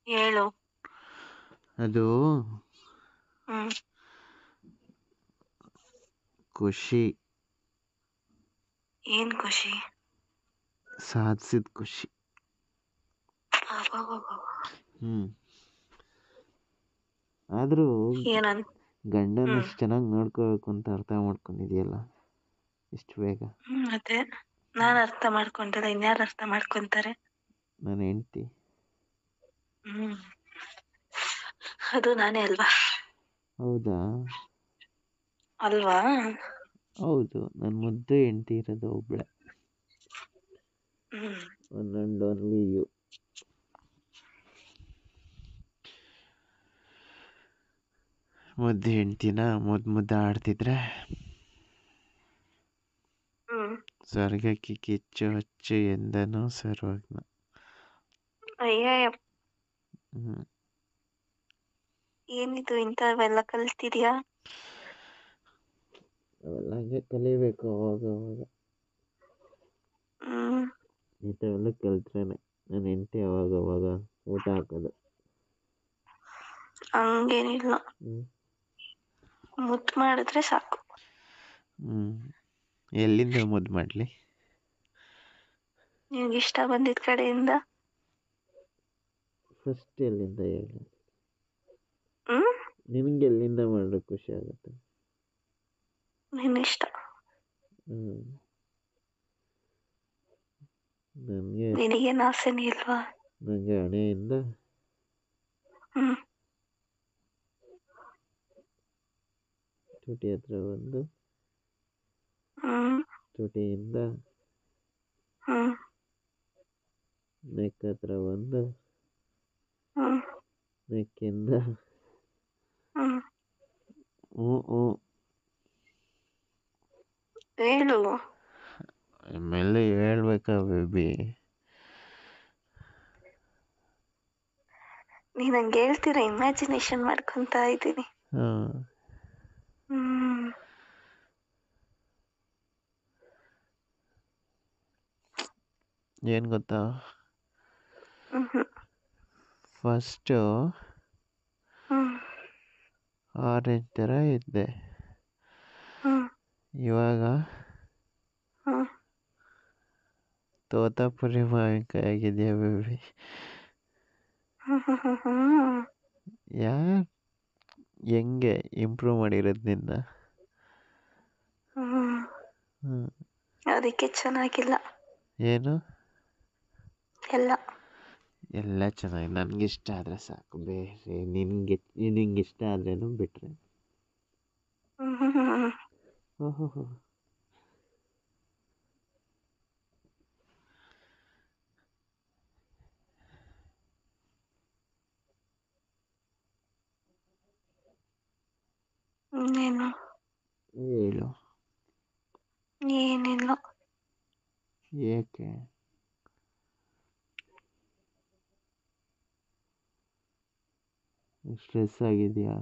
ಹೇಳು. ಅದು ಹ್ಮ್ ಖುಷಿ, ಏನ್ ಖುಷಿ? ಸಾಧಿಸಿದ ಖುಷಿ. ಅಬ್ಬಬ್ಬಬ್ಬ. ಹ್ಮ್ ಆದರೂ ಏನಂತ? ಗಂಡನ ಹ್ಮ್ ಎಷ್ಟು ಚೆನ್ನಾಗಿ ನೋಡ್ಕೋಬೇಕು ಅಂತ ಅರ್ಥ ಮಾಡ್ಕೊಂಡಿದ್ಯಲ್ಲ ಇಷ್ಟು ಬೇಗ. ಮತ್ತೆ ನಾನ್ ಅರ್ಥ ಮಾಡ್ಕೊಂತಾರೆ, ಇನ್ಯಾರು ಅರ್ಥ ಮಾಡ್ಕೊಂತಾರೆ? ನನ್ನ ಹೆಂಡ್ತಿ. ಹ್ಮ್ ಅದು ನಾನೇ ಅಲ್ವಾ? ಹೌದಾ? ಅಲ್ವಾ? ಹೌದು, ನನ್ನ ಮುದ್ದು ಹೆಂಡ್ತಿ ಇರೋದು ಒಬ್ಳೆ. ಹ್ಮ್ ಒನ್ ಆ್ಯಂಡ್ ಓನ್ಲಿ ಯು. ಮುದ್ದು ಹೆಂಡ್ತಿನ ಮುದ್ದು ಆಡ್ತಿದ್ರೆ ಹ್ಮ್ ಸ್ವರ್ಗಕ್ಕೆ ಕಿಚ್ಚು ಹಚ್ಚು ಎಂದನು ಸರ್ವಜ್ಞ. ಅಯ್ಯಯ್ಯ, ಹ್ಮ್ ಏನಿದು ಇಂಥವೆಲ್ಲ ಕಲ್ತಿದ್ಯಾ? ಅವೆಲ್ಲ ಹಂಗೆ ಕಲಿಬೇಕು ಅವಾಗ ಅವಾಗ. ಹ್ಮ್ ಇಂಥವೆಲ್ಲ ಕಲ್ತ್ರೇನೆ ನನ್ನ ಹೆಂಡ್ತಿ ಅವಾಗ ಅವಾಗ ಊಟ ಹಾಕೋದು. ಹಂಗೇನಿಲ್ಲ, ಹ್ಮ್ ಮುದ್ದು ಮಾಡಿದ್ರೆ ಸಾಕು. ಹ್ಮ್ ಎಲ್ಲಿಂದ ಮುದ್ದು ಮಾಡಲಿ? ನಿನ್ಗೆ ಇಷ್ಟ ಬಂದಿದ್ ಕಡೆಯಿಂದ. ಫಸ್ಟ್ ಎಲ್ಲಿಂದ ಹೇಳು? ಹ್ಮ್ ನಿನಗೆ ಎಲ್ಲಿಂದ ಮಾಡಿದ್ರೆ ಖುಷಿ ಆಗುತ್ತೆ? ನಿನ್ನಿಷ್ಟ. ಹ್ಮ್ ನನಗೆ ನಿನಗೇನು ಆಸೆನೇ ಇಲ್ವಾ? ನನಗೆ ಹಣೆಯಿಂದ ಹ್ಮ್ ತುಟಿ ಹತ್ರ ಒಂದು, ಹ್ಮ್ ತುಟಿಯಿಂದ ಹ್ಮ್ ನೆಕ್ ಹತ್ರ ಒಂದು, ಹ್ಮ್ ನೆಕ್ಕಿಂದ ಹ್ಮ್ ಹ್ಞೂ ಹ್ಞೂ ಹೇಳು. ಆಮೇಲೆ ಹೇಳ್ಬೇಕಾ ಬೇಬಿ? ನೀನ್ ಹಂಗೆ ಹೇಳ್ತೀರ, ಇಮ್ಯಾಜಿನೇಷನ್ ಮಾಡ್ಕೊಂತ ಇದ್ದೀನಿ. ಹಾಂ ಹ್ಮ್ ಏನು ಗೊತ್ತಾ? ಹ್ಮ್ ಫಸ್ಟು ಹ್ಮ್ ಆರೆಂಜ್ ಥರ ಇದ್ದೆ, ಹ್ಮ್ ಇವಾಗ ಹ್ಮ್ ತೋತಾಪುರಿ ಮಾವಿನಕಾಯಿ ಆಗಿದೆಯಾ ಬೇಬಿ? ಹ್ಮ್ ಹ್ಮ್ ಹ್ಮ್ ಹ್ಮ್ ಯಾರು ಹೆಂಗೆ ಇಂಪ್ರೂವ್ ಮಾಡಿರೋದು ನಿನ್ನ? ಹ್ಮ್ ಹ್ಞೂ ಅದಕ್ಕೆ ಚೆನ್ನಾಗಿಲ್ಲ ಏನು? ಎಲ್ಲ. ಎಲ್ಲ ಚೆನ್ನಾಗಿ ನನಗಿಷ್ಟ ಆದರೆ ಸಾಕು, ಬೇರೆ ನಿನಗೆ ಇಷ್ಟ ಆದ್ರೇನು ಬಿಟ್ಟರೆ. ಹ್ಮ್ ಹ್ಮ್ ಹ್ಮ್ ಓಹೋ. ಇನ್ನೇನು? ಹೇಳು. ಏನಿಲ್ಲ. ಏಕೆ ಸ್ಟ್ರೆಸ್ ಆಗಿದೆಯಾ?